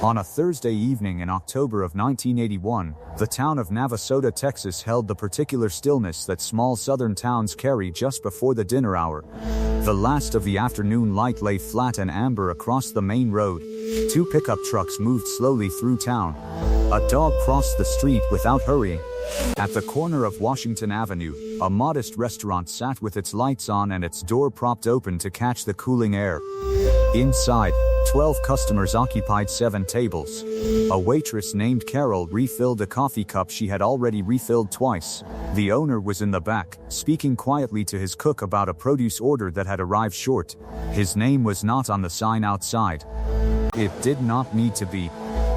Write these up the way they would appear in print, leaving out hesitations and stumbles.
On a Thursday evening in October of 1981, the town of Navasota, Texas held the particular stillness that small southern towns carry just before the dinner hour. The last of the afternoon light lay flat and amber across the main road. Two pickup trucks moved slowly through town. A dog crossed the street without hurrying. At the corner of Washington Avenue, a modest restaurant sat with its lights on and its door propped open to catch the cooling air. Inside, 12 customers occupied 7 tables. A waitress named Carol refilled a coffee cup she had already refilled twice. The owner was in the back, speaking quietly to his cook about a produce order that had arrived short. His name was not on the sign outside. It did not need to be.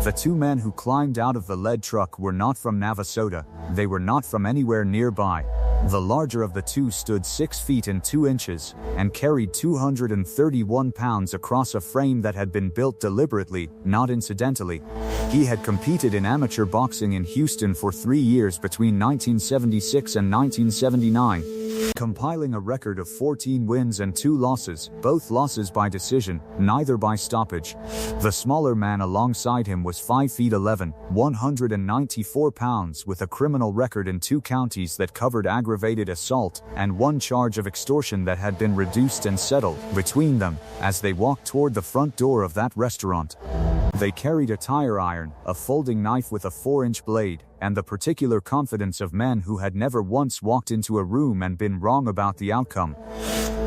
The two men who climbed out of the lead truck were not from Navasota. They were not from anywhere nearby. The larger of the two stood 6 feet and 2 inches and carried 231 pounds across a frame that had been built deliberately, not incidentally. He had competed in amateur boxing in Houston for 3 years between 1976 and 1979. Compiling a record of 14 wins and 2 losses, both losses by decision, neither by stoppage. The smaller man alongside him was 5 feet 11, 194 pounds, with a criminal record in 2 counties that covered aggravated assault and 1 charge of extortion that had been reduced and settled between them as they walked toward the front door of that restaurant. They carried a tire iron, a folding knife with a 4-inch blade, and the particular confidence of men who had never once walked into a room and been wrong about the outcome.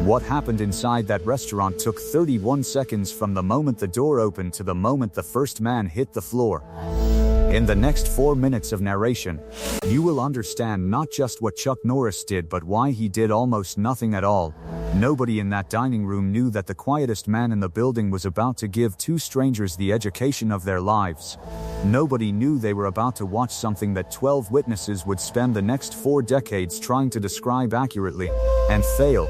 What happened inside that restaurant took 31 seconds from the moment the door opened to the moment the first man hit the floor. In the next 4 minutes of narration, you will understand not just what Chuck Norris did but why he did almost nothing at all. Nobody in that dining room knew that the quietest man in the building was about to give 2 strangers the education of their lives. Nobody knew they were about to watch something that 12 witnesses would spend the next 4 decades trying to describe accurately, and fail.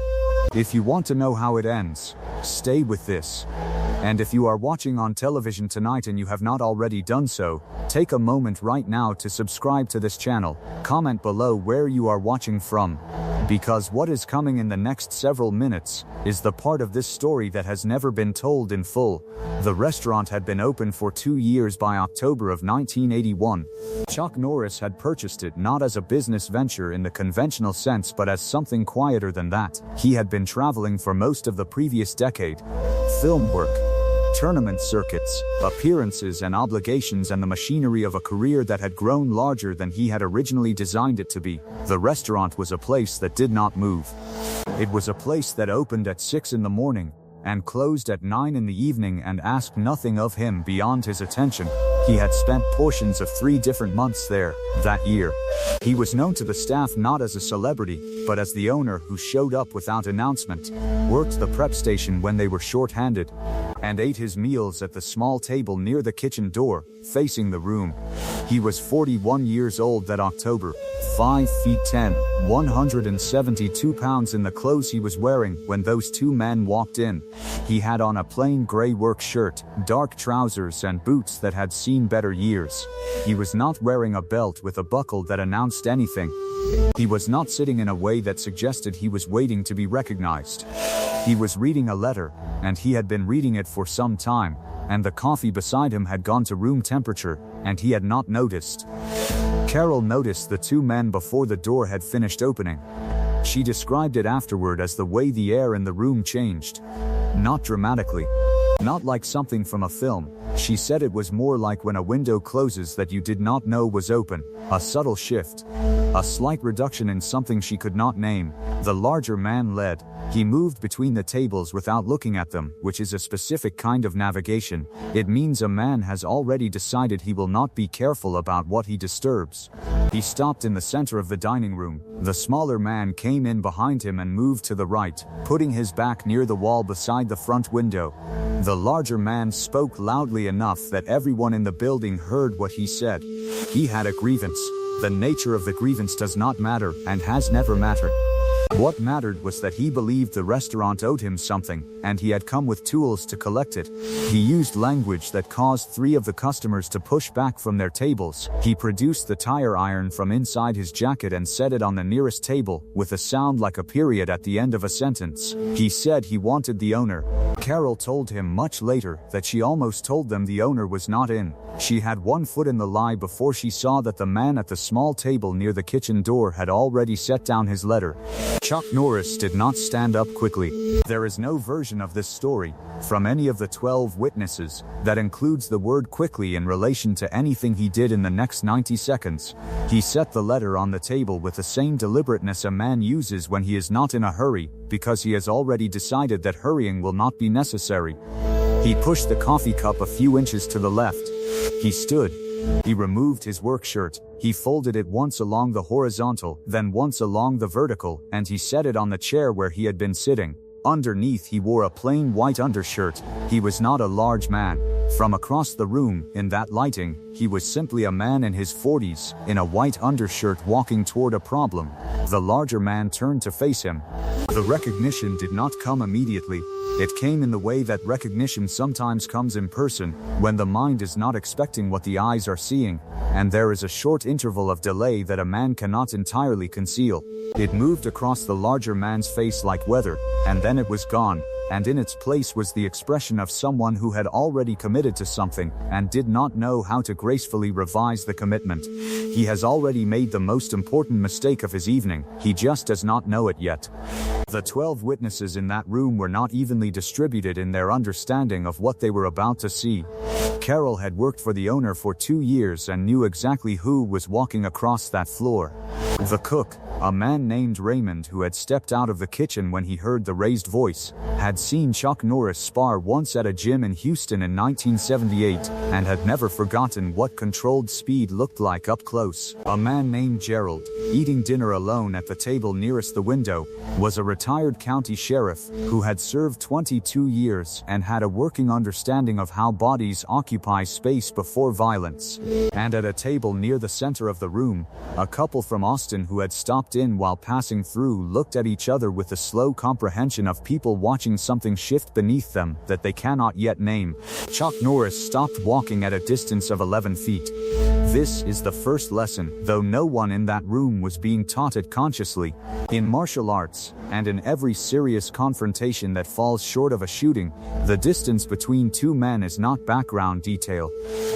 If you want to know how it ends, stay with this. And if you are watching on television tonight and you have not already done so, take a moment right now to subscribe to this channel. Comment below where you are watching from. Because what is coming in the next several minutes is the part of this story that has never been told in full. The restaurant had been open for 2 years by October of 1981. Chuck Norris had purchased it not as a business venture in the conventional sense but as something quieter than that. He had been traveling for most of the previous decade. Film work, tournament circuits, appearances and obligations, and the machinery of a career that had grown larger than he had originally designed it to be. The restaurant was a place that did not move. It was a place that opened at 6 in the morning and closed at 9 in the evening and asked nothing of him beyond his attention. He had spent portions of 3 different months there that year. He was known to the staff not as a celebrity, but as the owner who showed up without announcement, worked the prep station when they were short-handed, and ate his meals at the small table near the kitchen door, facing the room. He was 41 years old that October, 5 feet 10, 172 pounds in the clothes he was wearing when those 2 men walked in. He had on a plain gray work shirt, dark trousers and boots that had seen better years. He was not wearing a belt with a buckle that announced anything. He was not sitting in a way that suggested he was waiting to be recognized. He was reading a letter, and he had been reading it for some time, and the coffee beside him had gone to room temperature, and he had not noticed. Carol noticed the 2 men before the door had finished opening. She described it afterward as the way the air in the room changed. Not dramatically. Not like something from a film. She said it was more like when a window closes that you did not know was open. A subtle shift. A slight reduction in something she could not name. The larger man led. He moved between the tables without looking at them, which is a specific kind of navigation. It means a man has already decided he will not be careful about what he disturbs. He stopped in the center of the dining room. The smaller man came in behind him and moved to the right, putting his back near the wall beside the front window. The larger man spoke loudly enough that everyone in the building heard what he said. He had a grievance. The nature of the grievance does not matter and has never mattered. What mattered was that he believed the restaurant owed him something, and he had come with tools to collect it. He used language that caused 3 of the customers to push back from their tables. He produced the tire iron from inside his jacket and set it on the nearest table, with a sound like a period at the end of a sentence. He said he wanted the owner, Carol told him much later that she almost told them the owner was not in. She had one foot in the lie before she saw that the man at the small table near the kitchen door had already set down his letter. Chuck Norris did not stand up quickly. There is no version of this story, from any of the 12 witnesses, that includes the word quickly in relation to anything he did in the next 90 seconds. He set the letter on the table with the same deliberateness a man uses when he is not in a hurry, because he has already decided that hurrying will not be necessary. He pushed the coffee cup a few inches to the left. He stood. He removed his work shirt. He folded it once along the horizontal, then once along the vertical, and he set it on the chair where he had been sitting. Underneath he wore a plain white undershirt. He was not a large man. From across the room, in that lighting, he was simply a man in his 40s, in a white undershirt walking toward a problem. The larger man turned to face him. The recognition did not come immediately. It came in the way that recognition sometimes comes in person, when the mind is not expecting what the eyes are seeing, and there is a short interval of delay that a man cannot entirely conceal. It moved across the larger man's face like weather, and then it was gone, and in its place was the expression of someone who had already committed to something, and did not know how to gracefully revise the commitment. He has already made the most important mistake of his evening, he just does not know it yet. The 12 witnesses in that room were not evenly distributed in their understanding of what they were about to see. Carol had worked for the owner for 2 years and knew exactly who was walking across that floor. The cook, a man named Raymond who had stepped out of the kitchen when he heard the raised voice, had seen Chuck Norris spar once at a gym in Houston in 1978, and had never forgotten what controlled speed looked like up close. A man named Gerald, eating dinner alone at the table nearest the window, was a retired county sheriff who had served 22 years and had a working understanding of how bodies occupy space before violence. And at a table near the center of the room, a couple from Austin who had stopped in while passing through looked at each other with the slow comprehension of people watching something shift beneath them that they cannot yet name. Chuck Norris stopped walking at a distance of 11 feet. This is the first lesson, though no one in that room was being taught it consciously. In martial arts, and in every serious confrontation that falls short of a shooting, the distance between two men is not background detail.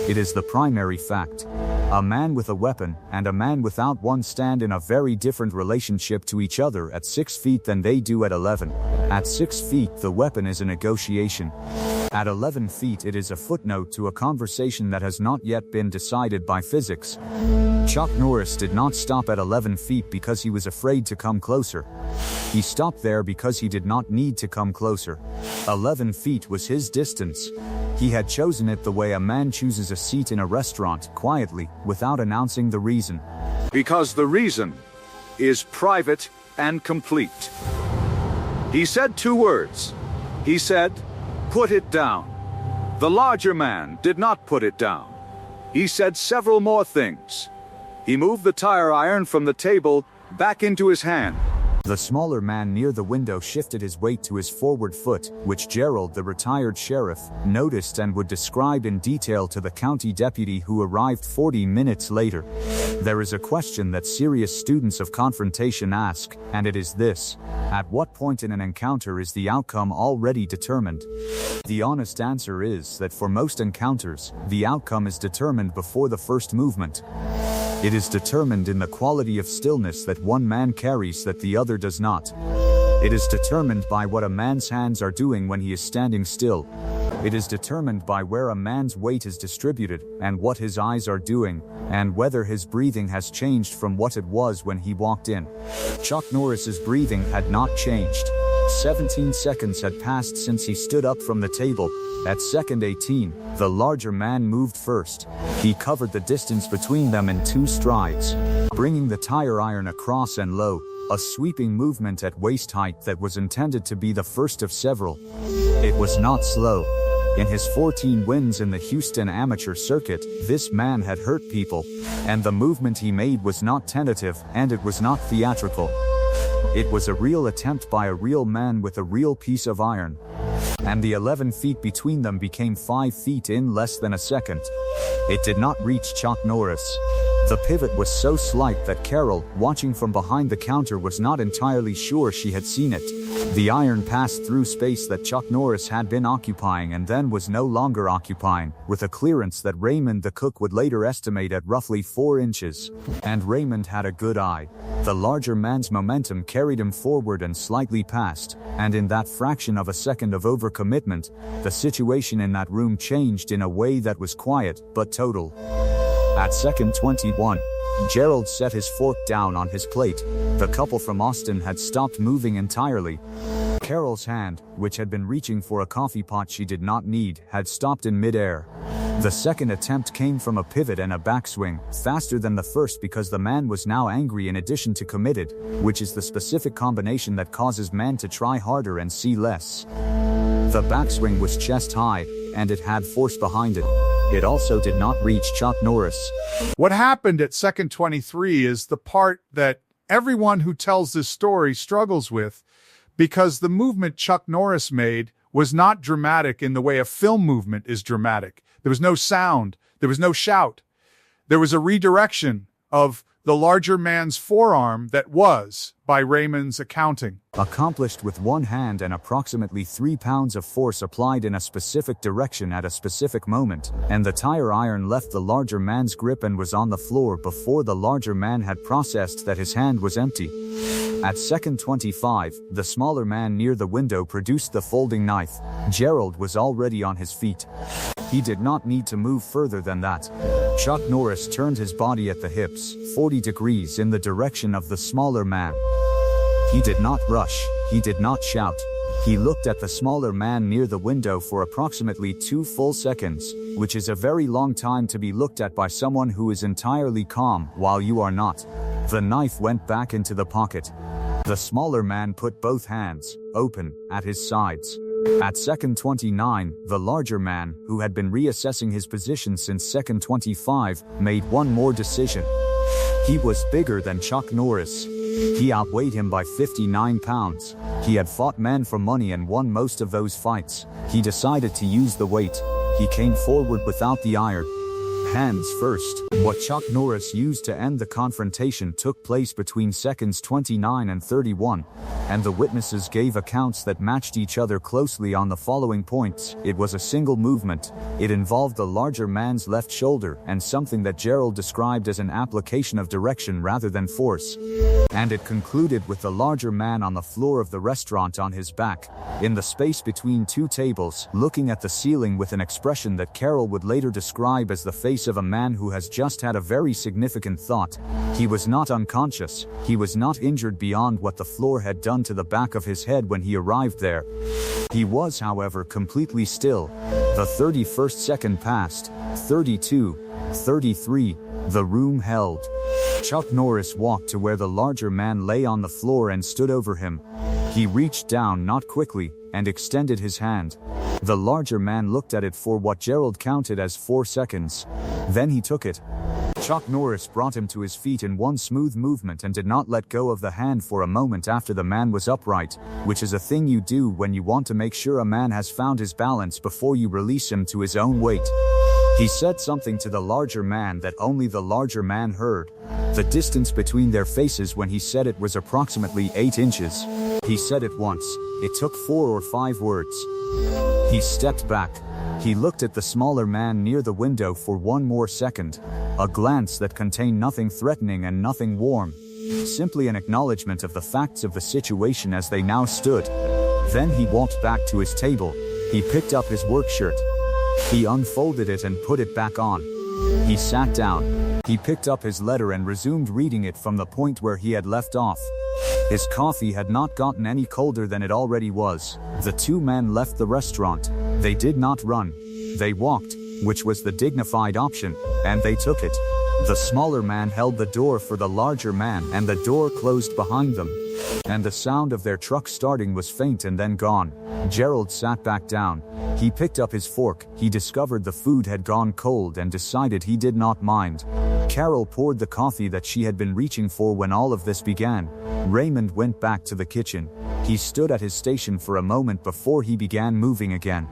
It is the primary fact. A man with a weapon and a man without one stand in a very different relationship to each other at 6 feet than they do at 11. At 6 feet, the weapon is a negotiation. At 11 feet, it is a footnote to a conversation that has not yet been decided by physics. Chuck Norris did not stop at 11 feet because he was afraid to come closer. He stopped there because he did not need to come closer. 11 feet was his distance. He had chosen it the way a man chooses a seat in a restaurant, quietly, without announcing the reason. Because the reason is private and complete. He said 2 words. He said, "Put it down." The larger man did not put it down. He said several more things. He moved the tire iron from the table back into his hand. The smaller man near the window shifted his weight to his forward foot, which Gerald, the retired sheriff, noticed and would describe in detail to the county deputy who arrived 40 minutes later. There is a question that serious students of confrontation ask, and it is this: at what point in an encounter is the outcome already determined? The honest answer is that for most encounters, the outcome is determined before the first movement. It is determined in the quality of stillness that one man carries that the other does not. It is determined by what a man's hands are doing when he is standing still. It is determined by where a man's weight is distributed, and what his eyes are doing, and whether his breathing has changed from what it was when he walked in. Chuck Norris's breathing had not changed. 17 seconds had passed since he stood up from the table. At second 18, the larger man moved first. He covered the distance between them in 2 strides, bringing the tire iron across and low, a sweeping movement at waist height that was intended to be the first of several. It was not slow. In his 14 wins in the Houston amateur circuit, this man had hurt people, and the movement he made was not tentative, and it was not theatrical. It was a real attempt by a real man with a real piece of iron. And the 11 feet between them became 5 feet in less than a second. It did not reach Chuck Norris. The pivot was so slight that Carol, watching from behind the counter, was not entirely sure she had seen it. The iron passed through space that Chuck Norris had been occupying and then was no longer occupying, with a clearance that Raymond the cook would later estimate at roughly 4 inches. And Raymond had a good eye. The larger man's momentum carried him forward and slightly past, and in that fraction of a second of overcommitment, the situation in that room changed in a way that was quiet but total. At second 21, Gerald set his fork down on his plate. The couple from Austin had stopped moving entirely. Carol's hand, which had been reaching for a coffee pot she did not need, had stopped in midair. The second attempt came from a pivot and a backswing, faster than the first because the man was now angry in addition to committed, which is the specific combination that causes men to try harder and see less. The backswing was chest high, and it had force behind it. It also did not reach Chuck Norris. What happened at second 23 is the part that everyone who tells this story struggles with, because the movement Chuck Norris made was not dramatic in the way a film movement is dramatic. There was no sound. There was no shout. There was a redirection of the larger man's forearm that was, by Raymond's accounting, accomplished with one hand and approximately 3 pounds of force applied in a specific direction at a specific moment, and the tire iron left the larger man's grip and was on the floor before the larger man had processed that his hand was empty. At second 25, the smaller man near the window produced the folding knife. Gerald was already on his feet. He did not need to move further than that. Chuck Norris turned his body at the hips, 40 degrees in the direction of the smaller man. He did not rush. He did not shout. He looked at the smaller man near the window for approximately 2 full seconds, which is a very long time to be looked at by someone who is entirely calm while you are not. The knife went back into the pocket. The smaller man put both hands, open, at his sides. At second 29, the larger man, who had been reassessing his position since second 25, made one more decision. He was bigger than Chuck Norris. He outweighed him by 59 pounds. He had fought men for money and won most of those fights. He decided to use the weight. He came forward without the iron. Hands first. What Chuck Norris used to end the confrontation took place between seconds 29 and 31, and the witnesses gave accounts that matched each other closely on the following points. It was a single movement. It involved the larger man's left shoulder and something that Gerald described as an application of direction rather than force. And it concluded with the larger man on the floor of the restaurant on his back, in the space between 2 tables, looking at the ceiling with an expression that Carol would later describe as the face of a man who has just had a very significant thought. He was not unconscious. He was not injured beyond what the floor had done to the back of his head when he arrived there. He was, however, completely still. The 31st second passed. 32, 33. The room held. Chuck Norris walked to where the larger man lay on the floor and stood over him. He reached down, not quickly, and extended his hand. The larger man looked at it for what Gerald counted as 4 seconds. Then he took it. Chuck Norris brought him to his feet in one smooth movement and did not let go of the hand for a moment after the man was upright, which is a thing you do when you want to make sure a man has found his balance before you release him to his own weight. He said something to the larger man that only the larger man heard. The distance between their faces when he said it was approximately 8 inches. He said it once. It took 4 or 5 words. He stepped back. He looked at the smaller man near the window for one more second. A glance that contained nothing threatening and nothing warm. Simply an acknowledgement of the facts of the situation as they now stood. Then he walked back to his table. He picked up his work shirt. He unfolded it and put it back on. He sat down. He picked up his letter and resumed reading it from the point where he had left off. His coffee had not gotten any colder than it already was. The 2 men left the restaurant. They did not run. They walked, which was the dignified option, and they took it. The smaller man held the door for the larger man, and the door closed behind them. And the sound of their truck starting was faint and then gone. Gerald sat back down. He picked up his fork. He discovered the food had gone cold and decided he did not mind. Carol poured the coffee that she had been reaching for when all of this began. Raymond went back to the kitchen. He stood at his station for a moment before he began moving again.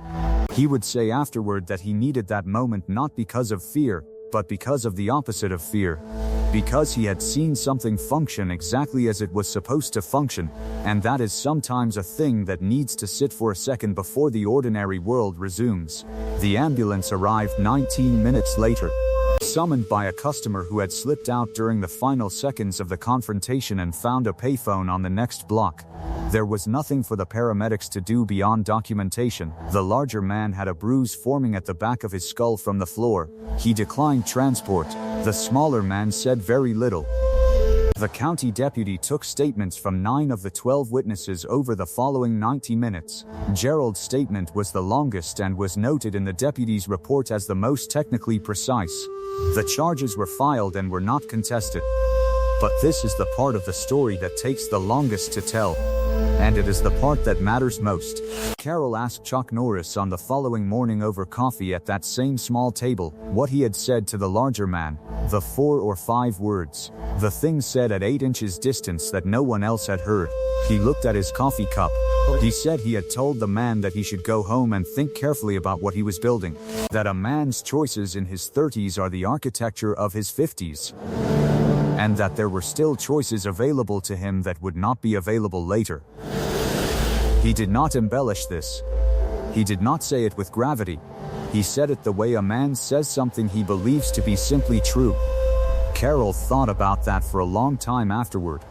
He would say afterward that he needed that moment not because of fear, but because of the opposite of fear. Because he had seen something function exactly as it was supposed to function, and that is sometimes a thing that needs to sit for a second before the ordinary world resumes. The ambulance arrived 19 minutes later, summoned by a customer who had slipped out during the final seconds of the confrontation and found a payphone on the next block. There was nothing for the paramedics to do beyond documentation. The larger man had a bruise forming at the back of his skull from the floor. He declined transport. The smaller man said very little. The county deputy took statements from 9 of the 12 witnesses over the following 90 minutes. Gerald's statement was the longest and was noted in the deputy's report as the most technically precise. The charges were filed and were not contested. But this is the part of the story that takes the longest to tell. And it is the part that matters most. Carol asked Chuck Norris on the following morning over coffee at that same small table what he had said to the larger man. The 4 or 5 words. The thing said at 8 inches distance that no one else had heard. He looked at his coffee cup. He said he had told the man that he should go home and think carefully about what he was building. That a man's choices in his 30s are the architecture of his 50s. And that there were still choices available to him that would not be available later. He did not embellish this. He did not say it with gravity. He said it the way a man says something he believes to be simply true. Carol thought about that for a long time afterward.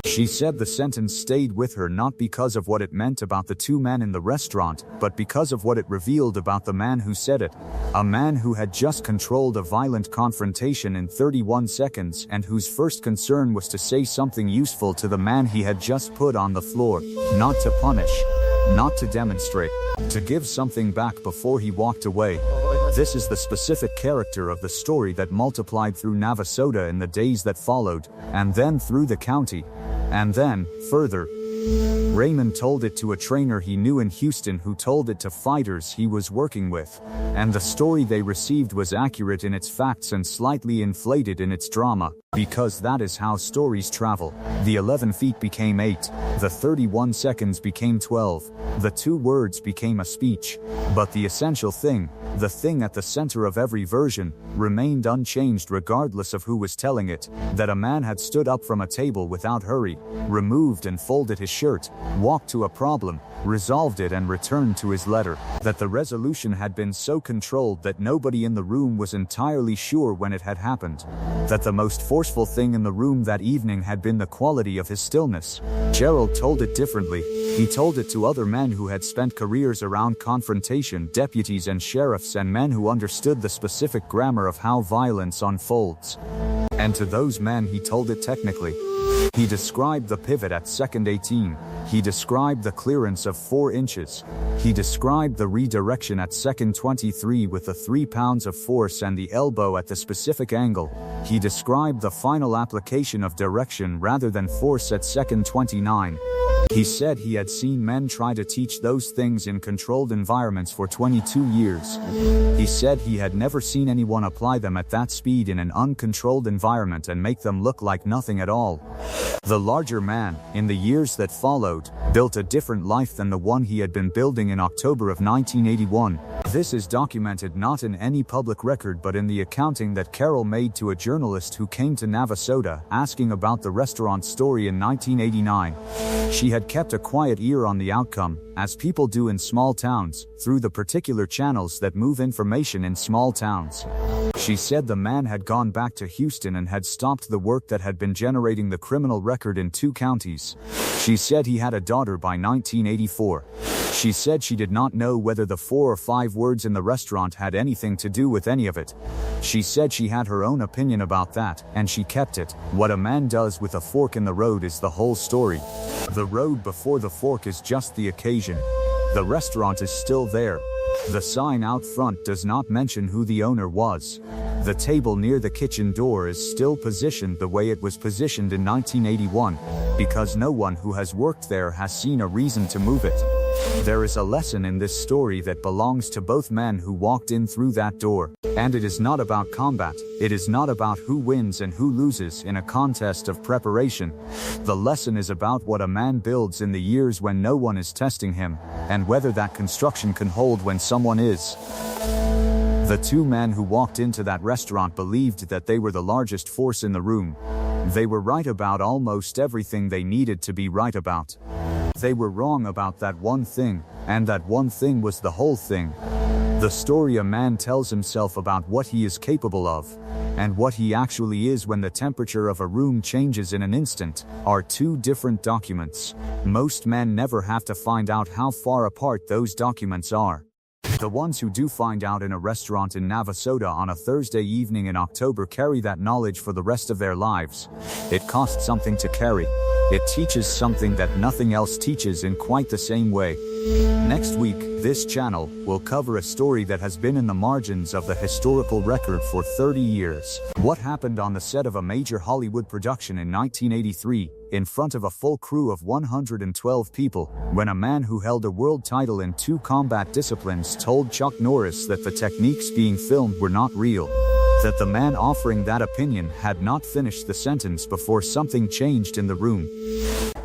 She said the sentence stayed with her not because of what it meant about the 2 men in the restaurant, but because of what it revealed about the man who said it. A man who had just controlled a violent confrontation in 31 seconds and whose first concern was to say something useful to the man he had just put on the floor. Not to punish. Not to demonstrate. To give something back before he walked away. This is the specific character of the story that multiplied through Navasota in the days that followed, and then through the county. And then, further. Raymond told it to a trainer he knew in Houston who told it to fighters he was working with. And the story they received was accurate in its facts and slightly inflated in its drama, because that is how stories travel. The 11 feet became 8. The 31 seconds became 12. The 2 words became a speech. But the essential thing, the thing at the center of every version, remained unchanged regardless of who was telling it. That a man had stood up from a table without hurry, removed and folded his shirt, walked to a problem, resolved it and returned to his letter. That the resolution had been so controlled that nobody in the room was entirely sure when it had happened. That the most forceful thing in the room that evening had been the quality of his stillness. Gerald told it differently. He told it to other men who had spent careers around confrontation, deputies and sheriffs, and men who understood the specific grammar of how violence unfolds. And to those men he told it technically. He described the pivot at second 18. He described the clearance of 4 inches. He described the redirection at second 23 with the 3 pounds of force and the elbow at the specific angle. He described the final application of direction rather than force at second 29. He said he had seen men try to teach those things in controlled environments for 22 years. He said he had never seen anyone apply them at that speed in an uncontrolled environment and make them look like nothing at all. The larger man, in the years that followed, built a different life than the one he had been building in October of 1981. This is documented not in any public record but in the accounting that Carol made to a journalist who came to Navasota asking about the restaurant story in 1989. She had kept a quiet ear on the outcome, as people do in small towns, through the particular channels that move information in small towns. She said the man had gone back to Houston and had stopped the work that had been generating the criminal record in 2 counties. She said he had a daughter by 1984. She said she did not know whether the 4 or 5 words in the restaurant had anything to do with any of it. She said she had her own opinion about that, and she kept it. What a man does with a fork in the road is the whole story. The road before the fork is just the occasion. The restaurant is still there. The sign out front does not mention who the owner was. The table near the kitchen door is still positioned the way it was positioned in 1981, because no one who has worked there has seen a reason to move it. There is a lesson in this story that belongs to both men who walked in through that door. And it is not about combat. It is not about who wins and who loses in a contest of preparation. The lesson is about what a man builds in the years when no one is testing him, and whether that construction can hold when someone is. The two men who walked into that restaurant believed that they were the largest force in the room. They were right about almost everything they needed to be right about. They were wrong about that one thing, and that one thing was the whole thing. The story a man tells himself about what he is capable of, and what he actually is when the temperature of a room changes in an instant, are two different documents. Most men never have to find out how far apart those documents are. The ones who do find out in a restaurant in Navasota on a Thursday evening in October carry that knowledge for the rest of their lives. It costs something to carry. It teaches something that nothing else teaches in quite the same way. Next week, this channel will cover a story that has been in the margins of the historical record for 30 years. What happened on the set of a major Hollywood production in 1983, in front of a full crew of 112 people, when a man who held a world title in 2 combat disciplines told Chuck Norris that the techniques being filmed were not real. That the man offering that opinion had not finished the sentence before something changed in the room.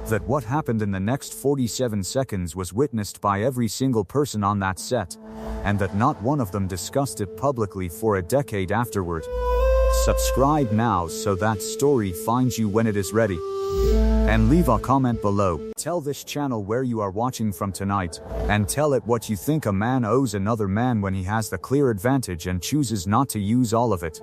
That what happened in the next 47 seconds was witnessed by every single person on that set, and that not one of them discussed it publicly for a decade afterward. Subscribe now so that story finds you when it is ready. And leave a comment below. Tell this channel where you are watching from tonight, and tell it what you think a man owes another man when he has the clear advantage and chooses not to use all of it.